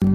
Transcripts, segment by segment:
Ce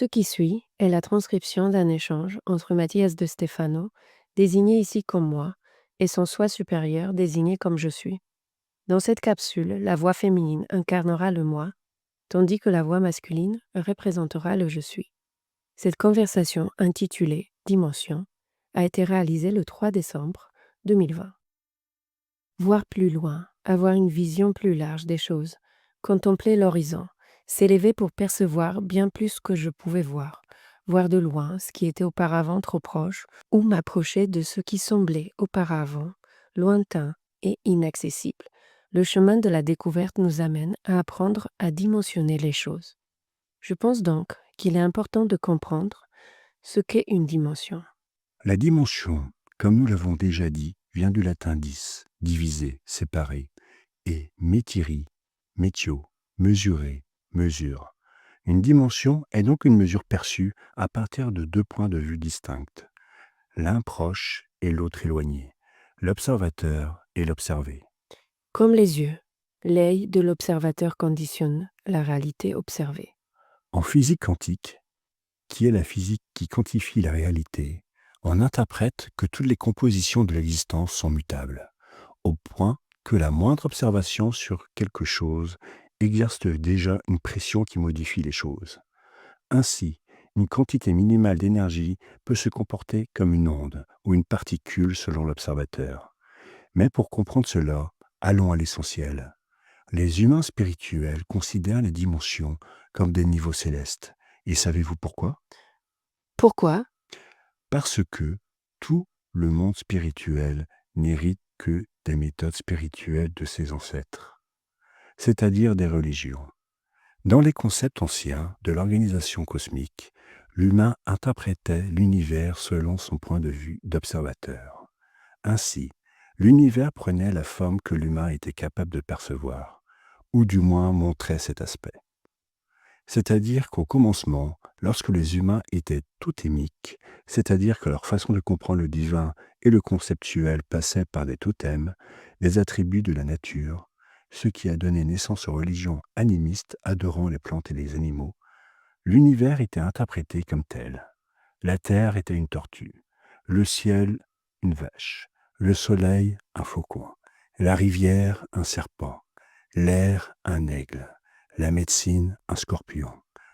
qui suit est la transcription d'un échange entre Mathias de Stefano, désigné ici comme moi, et son soi supérieur, désigné comme je suis. Dans cette capsule, la voix féminine incarnera le moi, tandis que la voix masculine représentera le je suis. Cette conversation intitulée Dimension a été réalisée le 3 décembre 2020. Voir plus loin, avoir une vision plus large des choses, contempler l'horizon, s'élever pour percevoir bien plus que je pouvais voir de loin ce qui était auparavant trop proche, ou m'approcher de ce qui semblait auparavant lointain et inaccessible. Le chemin de la découverte nous amène à apprendre à dimensionner les choses. Je pense donc qu'il est important de comprendre ce qu'est une dimension. La dimension, comme nous l'avons déjà dit, vient du latin dis, diviser, séparer, et métiri, métio, mesurer, mesure. Une dimension est donc une mesure perçue à partir de deux points de vue distincts, l'un proche et l'autre éloigné, l'observateur et l'observé. Comme les yeux, l'œil de l'observateur conditionne la réalité observée. En physique quantique, qui est la physique qui quantifie la réalité, on interprète que toutes les compositions de l'existence sont mutables, au point que la moindre observation sur quelque chose exerce déjà une pression qui modifie les choses. Ainsi, une quantité minimale d'énergie peut se comporter comme une onde ou une particule selon l'observateur. Mais pour comprendre cela, allons à l'essentiel. Les humains spirituels considèrent les dimensions comme des niveaux célestes. Et savez-vous pourquoi ? Pourquoi ? Parce que tout le monde spirituel n'hérite que des méthodes spirituelles de ses ancêtres, c'est-à-dire des religions. Dans les concepts anciens de l'organisation cosmique, l'humain interprétait l'univers selon son point de vue d'observateur. Ainsi, l'univers prenait la forme que l'humain était capable de percevoir, ou du moins montrait cet aspect. C'est-à-dire qu'au commencement, lorsque les humains étaient totémiques, c'est-à-dire que leur façon de comprendre le divin et le conceptuel passait par des totems, des attributs de la nature, ce qui a donné naissance aux religions animistes adorant les plantes et les animaux, l'univers était interprété comme tel. La terre était une tortue, le ciel une vache, le soleil un faucon, la rivière un serpent, l'air un aigle, la médecine un scorpion,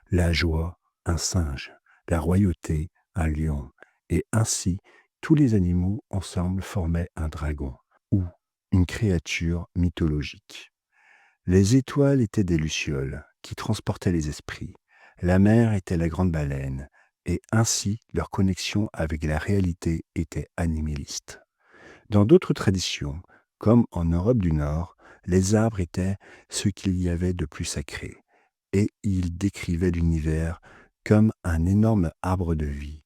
la joie un singe, la royauté un lion, et ainsi tous les animaux ensemble formaient un dragon, ou une créature mythologique. Les étoiles étaient des lucioles qui transportaient les esprits, la mer était la grande baleine, et ainsi leur connexion avec la réalité était animaliste. Dans d'autres traditions, comme en Europe du Nord, les arbres étaient ce qu'il y avait de plus sacré, et ils décrivaient l'univers comme un énorme arbre de vie,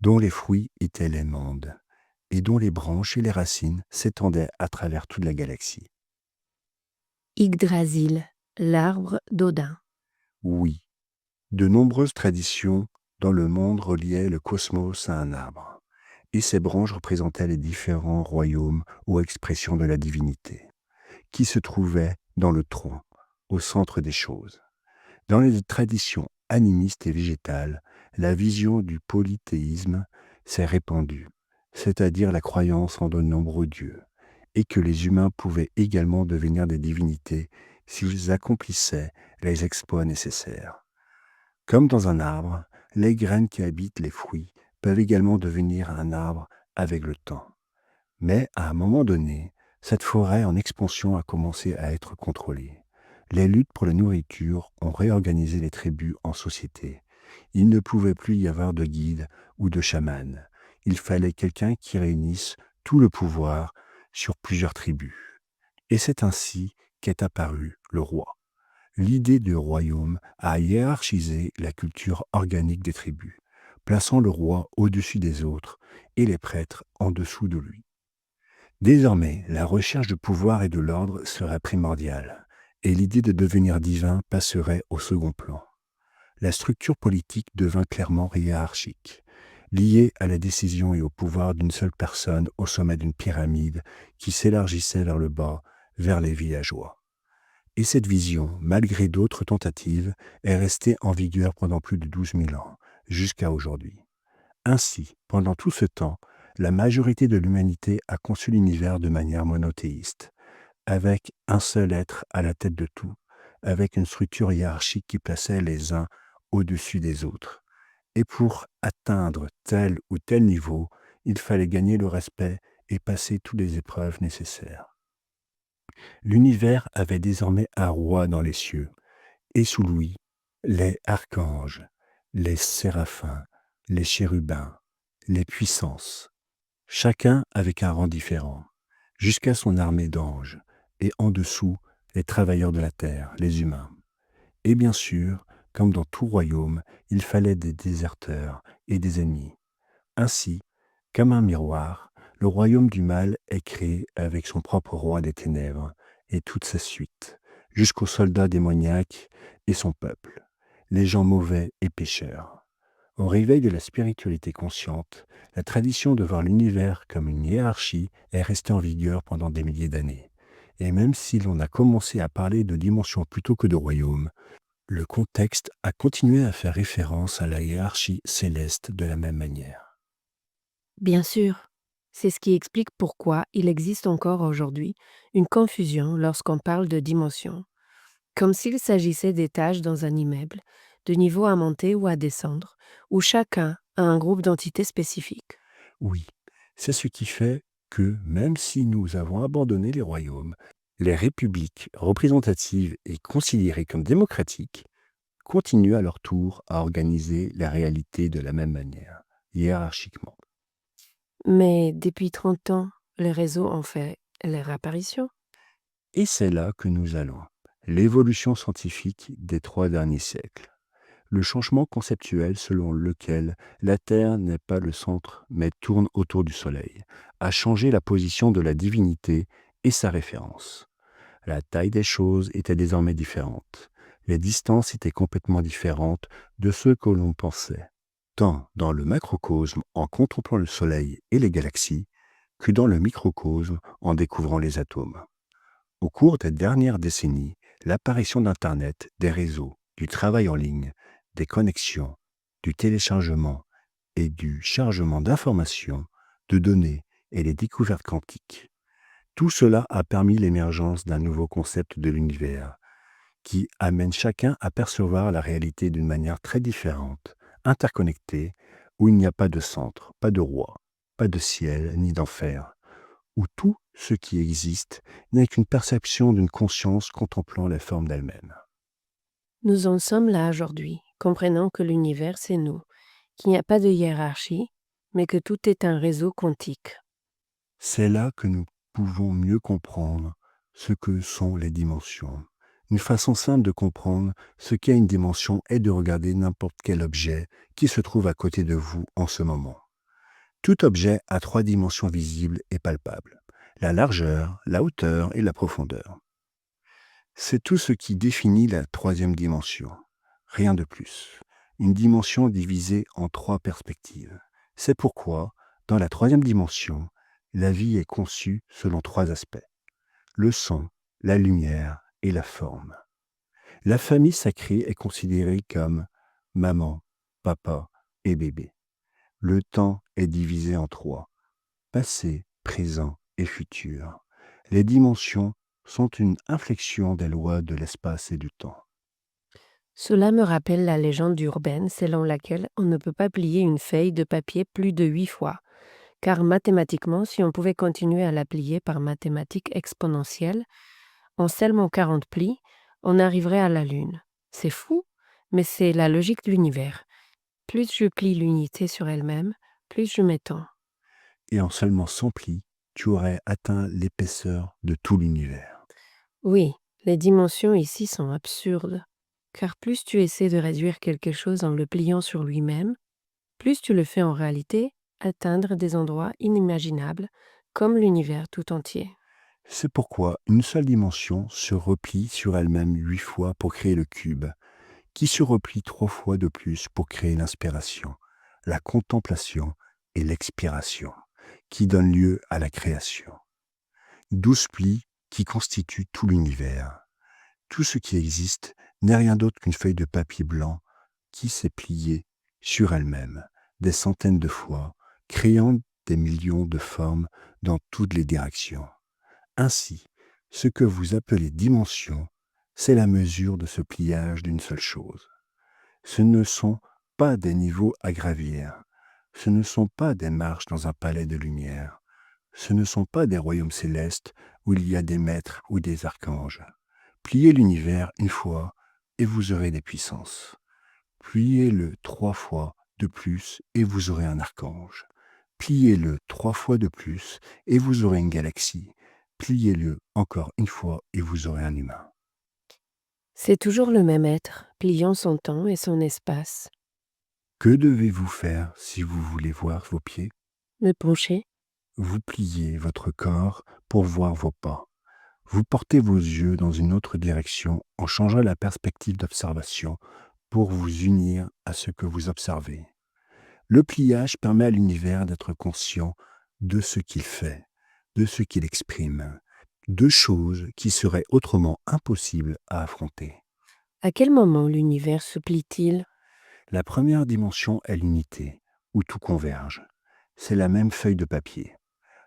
dont les fruits étaient les mondes, et dont les branches et les racines s'étendaient à travers toute la galaxie. Yggdrasil, l'arbre d'Odin. Oui, de nombreuses traditions dans le monde reliaient le cosmos à un arbre, et ses branches représentaient les différents royaumes ou expressions de la divinité, qui se trouvaient dans le tronc, au centre des choses. Dans les traditions animistes et végétales, la vision du polythéisme s'est répandue, c'est-à-dire la croyance en de nombreux dieux, et que les humains pouvaient également devenir des divinités s'ils accomplissaient les exploits nécessaires. Comme dans un arbre, les graines qui habitent les fruits peuvent également devenir un arbre avec le temps. Mais à un moment donné, cette forêt en expansion a commencé à être contrôlée. Les luttes pour la nourriture ont réorganisé les tribus en sociétés. Il ne pouvait plus y avoir de guide ou de chaman. Il fallait quelqu'un qui réunisse tout le pouvoir sur plusieurs tribus. Et c'est ainsi qu'est apparu le roi. L'idée de royaume a hiérarchisé la culture organique des tribus, plaçant le roi au-dessus des autres et les prêtres en dessous de lui. Désormais, la recherche de pouvoir et de l'ordre serait primordiale, et l'idée de devenir divin passerait au second plan. La structure politique devint clairement hiérarchique, liée à la décision et au pouvoir d'une seule personne au sommet d'une pyramide qui s'élargissait vers le bas, vers les villageois. Et cette vision, malgré d'autres tentatives, est restée en vigueur pendant plus de 12 000 ans, jusqu'à aujourd'hui. Ainsi, pendant tout ce temps, la majorité de l'humanité a conçu l'univers de manière monothéiste, avec un seul être à la tête de tout, avec une structure hiérarchique qui plaçait les uns au-dessus des autres. Et pour atteindre tel ou tel niveau, il fallait gagner le respect et passer toutes les épreuves nécessaires. L'univers avait désormais un roi dans les cieux, et sous lui, les archanges, les séraphins, les chérubins, les puissances, chacun avec un rang différent, jusqu'à son armée d'anges, et en dessous, les travailleurs de la terre, les humains. Et bien sûr, comme dans tout royaume, il fallait des déserteurs et des ennemis. Ainsi, comme un miroir, le royaume du mal est créé avec son propre roi des ténèbres et toute sa suite, jusqu'aux soldats démoniaques et son peuple, les gens mauvais et pécheurs. Au réveil de la spiritualité consciente, la tradition de voir l'univers comme une hiérarchie est restée en vigueur pendant des milliers d'années. Et même si l'on a commencé à parler de dimensions plutôt que de royaumes, le contexte a continué à faire référence à la hiérarchie céleste de la même manière. Bien sûr, c'est ce qui explique pourquoi il existe encore aujourd'hui une confusion lorsqu'on parle de dimension, comme s'il s'agissait d'étages dans un immeuble, de niveaux à monter ou à descendre, où chacun a un groupe d'entités spécifiques. Oui, c'est ce qui fait que, même si nous avons abandonné les royaumes, les républiques représentatives et considérées comme démocratiques continuent à leur tour à organiser la réalité de la même manière, hiérarchiquement. Mais depuis 30 ans, les réseaux ont fait leur apparition. Et c'est là que nous allons. L'évolution scientifique des 3 derniers siècles. Le changement conceptuel selon lequel la Terre n'est pas le centre mais tourne autour du Soleil a changé la position de la divinité et sa référence. La taille des choses était désormais différente. Les distances étaient complètement différentes de ce que l'on pensait, tant dans le macrocosme en contemplant le Soleil et les galaxies, que dans le microcosme en découvrant les atomes. Au cours des dernières décennies, l'apparition d'Internet, des réseaux, du travail en ligne, des connexions, du téléchargement et du chargement d'informations, de données et les découvertes quantiques. Tout cela a permis l'émergence d'un nouveau concept de l'univers qui amène chacun à percevoir la réalité d'une manière très différente, interconnectée, où il n'y a pas de centre, pas de roi, pas de ciel ni d'enfer, où tout ce qui existe n'est qu'une perception d'une conscience contemplant les formes d'elle-même. Nous en sommes là aujourd'hui, comprenant que l'univers, c'est nous, qu'il n'y a pas de hiérarchie, mais que tout est un réseau quantique. C'est là que nous pouvons mieux comprendre ce que sont les dimensions. Une façon simple de comprendre ce qu'est une dimension est de regarder n'importe quel objet qui se trouve à côté de vous en ce moment. Tout objet a 3 dimensions visibles et palpables: la largeur, la hauteur et la profondeur. C'est tout ce qui définit la 3e dimension. Rien de plus. Une dimension divisée en 3 perspectives. C'est pourquoi, dans la 3e dimension, la vie est conçue selon 3 aspects: le son, la lumière et la forme. La famille sacrée est considérée comme maman, papa et bébé. Le temps est divisé en 3: passé, présent et futur. Les dimensions sont une inflexion des lois de l'espace et du temps. Cela me rappelle la légende urbaine selon laquelle on ne peut pas plier une feuille de papier plus de 8 fois, car mathématiquement, si on pouvait continuer à la plier par mathématiques exponentielles, en seulement 40 plis, on arriverait à la Lune. C'est fou, mais c'est la logique de l'univers. Plus je plie l'unité sur elle-même, plus je m'étends. Et en seulement 100 plis, tu aurais atteint l'épaisseur de tout l'univers. Oui, les dimensions ici sont absurdes, car plus tu essaies de réduire quelque chose en le pliant sur lui-même, plus tu le fais en réalité atteindre des endroits inimaginables comme l'univers tout entier. C'est pourquoi une seule dimension se replie sur elle-même 8 fois pour créer le cube, qui se replie 3 fois de plus pour créer l'inspiration, la contemplation et l'expiration, qui donnent lieu à la création. 12 plis qui constituent tout l'univers. Tout ce qui existe n'est rien d'autre qu'une feuille de papier blanc qui s'est pliée sur elle-même des centaines de fois, créant des millions de formes dans toutes les directions. Ainsi, ce que vous appelez dimension, c'est la mesure de ce pliage d'une seule chose. Ce ne sont pas des niveaux à gravir, ce ne sont pas des marches dans un palais de lumière, ce ne sont pas des royaumes célestes où il y a des maîtres ou des archanges. Pliez l'univers une fois et vous aurez des puissances. Pliez-le 3 fois de plus et vous aurez un archange. Pliez-le 3 fois de plus et vous aurez une galaxie. Pliez-le encore une fois et vous aurez un humain. C'est toujours le même être, pliant son temps et son espace. Que devez-vous faire si vous voulez voir vos pieds? Me pencher, Vous pliez votre corps pour voir vos pas. Vous portez vos yeux dans une autre direction en changeant la perspective d'observation pour vous unir à ce que vous observez. Le pliage permet à l'univers d'être conscient de ce qu'il fait, de ce qu'il exprime, deux choses qui seraient autrement impossibles à affronter. à quel moment l'univers se plie-t-il? La première dimension est l'unité, où tout converge. C'est la même feuille de papier.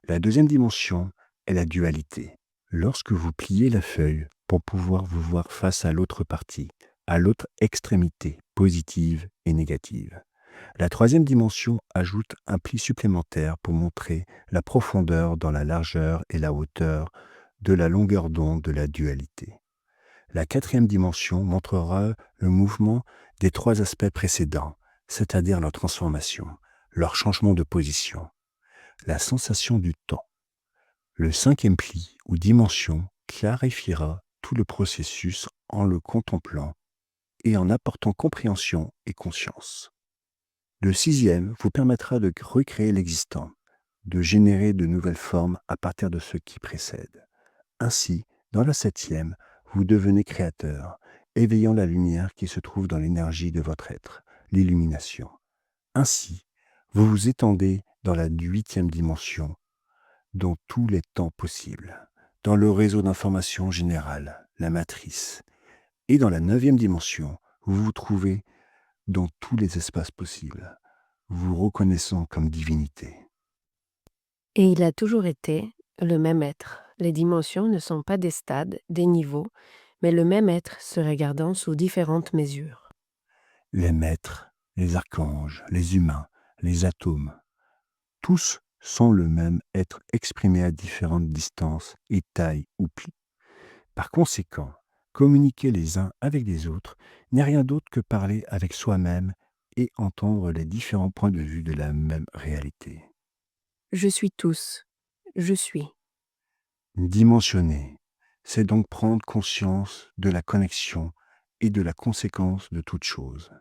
La deuxième dimension est la dualité. Lorsque vous pliez la feuille pour pouvoir vous voir face à l'autre partie, à l'autre extrémité, positive et négative. La troisième dimension ajoute un pli supplémentaire pour montrer la profondeur dans la largeur et la hauteur de la longueur d'onde de la dualité. La quatrième dimension montrera le mouvement des 3 aspects précédents, c'est-à-dire leur transformation, leur changement de position, la sensation du temps. Le cinquième pli ou dimension clarifiera tout le processus en le contemplant et en apportant compréhension et conscience. Le sixième vous permettra de recréer l'existant, de générer de nouvelles formes à partir de ce qui précède. Ainsi, dans la septième, vous devenez créateur, éveillant la lumière qui se trouve dans l'énergie de votre être, l'illumination. Ainsi, vous vous étendez dans la huitième dimension, dans tous les temps possibles, dans le réseau d'information générale, la matrice, et dans la neuvième dimension, vous vous trouvez dans tous les espaces possibles, vous reconnaissant comme divinité. Et il a toujours été le même être. Les dimensions ne sont pas des stades, des niveaux, mais le même être se regardant sous différentes mesures. Les maîtres, les archanges, les humains, les atomes, tous sont le même être exprimé à différentes distances et tailles ou plis. Par conséquent, communiquer les uns avec les autres n'est rien d'autre que parler avec soi-même et entendre les différents points de vue de la même réalité. Je suis tous. Je suis. Dimensionner, c'est donc prendre conscience de la connexion et de la conséquence de toute chose.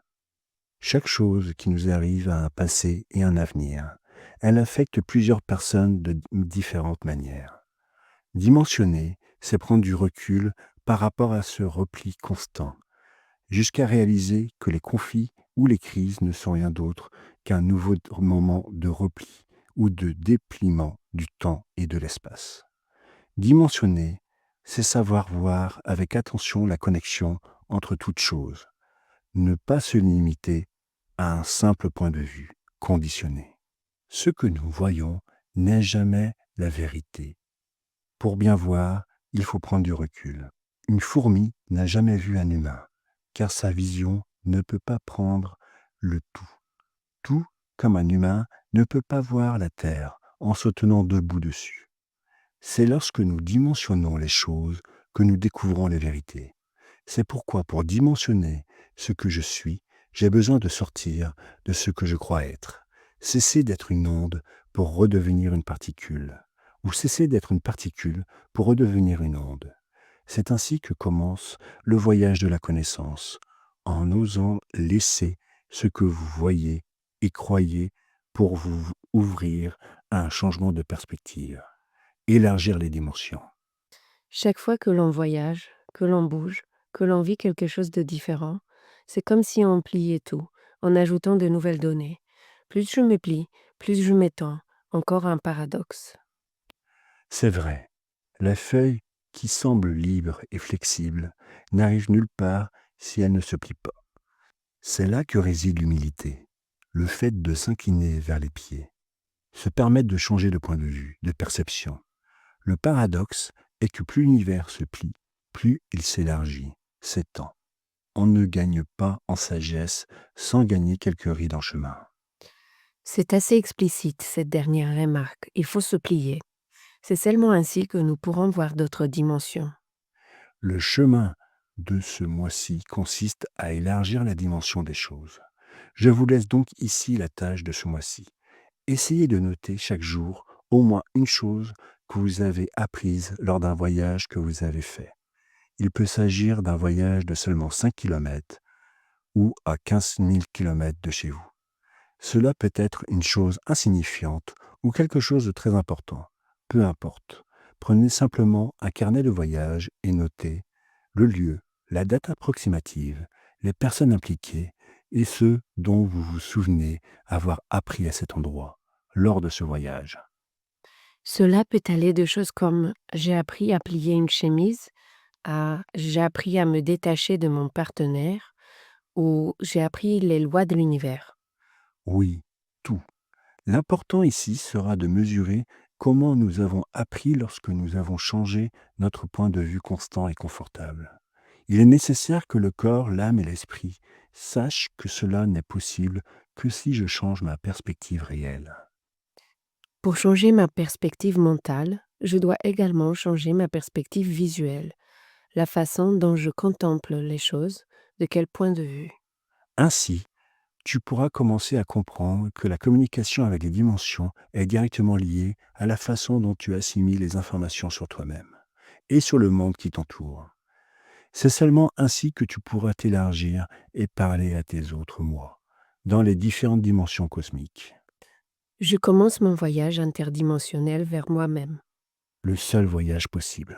Chaque chose qui nous arrive a un passé et un avenir. Elle affecte plusieurs personnes de différentes manières. Dimensionner, c'est prendre du recul par rapport à ce repli constant, jusqu'à réaliser que les conflits ou les crises ne sont rien d'autre qu'un nouveau moment de repli ou de dépliement du temps et de l'espace. Dimensionner, c'est savoir voir avec attention la connexion entre toutes choses, ne pas se limiter à un simple point de vue conditionné. Ce que nous voyons n'est jamais la vérité. Pour bien voir, il faut prendre du recul. Une fourmi n'a jamais vu un humain, car sa vision ne peut pas prendre le tout. Tout comme un humain ne peut pas voir la terre en se tenant debout dessus. C'est lorsque nous dimensionnons les choses que nous découvrons les vérités. C'est pourquoi pour dimensionner ce que je suis, j'ai besoin de sortir de ce que je crois être. Cesser d'être une onde pour redevenir une particule, ou cesser d'être une particule pour redevenir une onde. C'est ainsi que commence le voyage de la connaissance, en osant laisser ce que vous voyez et croyez pour vous ouvrir à un changement de perspective. élargir les dimensions. Chaque fois que l'on voyage, que l'on bouge, que l'on vit quelque chose de différent, c'est comme si on pliait tout, en ajoutant de nouvelles données. Plus je me plie, plus je m'étends. Encore un paradoxe. C'est vrai, la feuille qui semble libre et flexible n'arrive nulle part si elle ne se plie pas. C'est là que réside l'humilité, le fait de s'incliner vers les pieds, se permettre de changer de point de vue, de perception. Le paradoxe est que plus l'univers se plie, plus il s'élargit, s'étend. On ne gagne pas en sagesse sans gagner quelques rides en chemin. C'est assez explicite, cette dernière remarque. Il faut se plier. C'est seulement ainsi que nous pourrons voir d'autres dimensions. Le chemin de ce mois-ci consiste à élargir la dimension des choses. Je vous laisse donc ici la tâche de ce mois-ci. Essayez de noter chaque jour au moins une chose que vous avez apprise lors d'un voyage que vous avez fait. Il peut s'agir d'un voyage de seulement 5 kilomètres ou à 15 000 kilomètres de chez vous. Cela peut être une chose insignifiante ou quelque chose de très important. Peu importe. Prenez simplement un carnet de voyage et notez le lieu, la date approximative, les personnes impliquées et ceux dont vous vous souvenez avoir appris à cet endroit lors de ce voyage. Cela peut aller de choses comme j'ai appris à plier une chemise à j'ai appris à me détacher de mon partenaire ou j'ai appris les lois de l'univers. Oui, tout. L'important ici sera de mesurer comment nous avons appris lorsque nous avons changé notre point de vue constant et confortable. Il est nécessaire que le corps, l'âme et l'esprit sachent que cela n'est possible que si je change ma perspective réelle. Pour changer ma perspective mentale, je dois également changer ma perspective visuelle, la façon dont je contemple les choses, de quel point de vue. Ainsi, tu pourras commencer à comprendre que la communication avec les dimensions est directement liée à la façon dont tu assimiles les informations sur toi-même et sur le monde qui t'entoure. C'est seulement ainsi que tu pourras t'élargir et parler à tes autres moi, dans les différentes dimensions cosmiques. Je commence mon voyage interdimensionnel vers moi-même. Le seul voyage possible.